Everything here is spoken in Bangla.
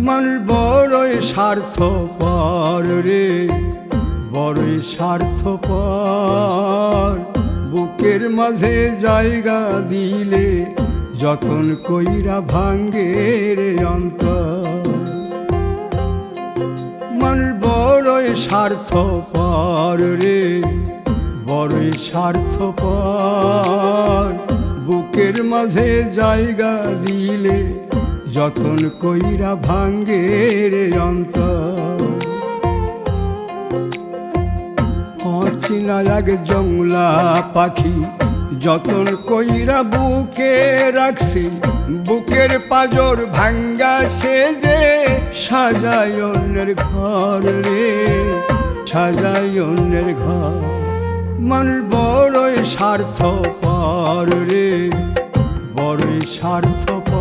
মানুষ বড়ই স্বার্থপর রে, বড়ই স্বার্থপর। বুকের মাঝে জায়গা দিলে যতন কইরা ভাঙ্গে রে অন্তর। মানুষ বড়ই স্বার্থপর রে, বড়ই স্বার্থপর। বুকের মাঝে জায়গা দিলে যতন কইরা ভাঙ্গে রে অন্তর। অচিনা এক জংলা পাখি যতন কইরা বুকে রাখছি, বুকের পাজর ভাঙ্গা সে যে সাজায় অন্যের ঘর রে, সাজায় অন্যের ঘর। মানুষ বড়ই স্বার্থপর রে, বড়ই স্বার্থপর।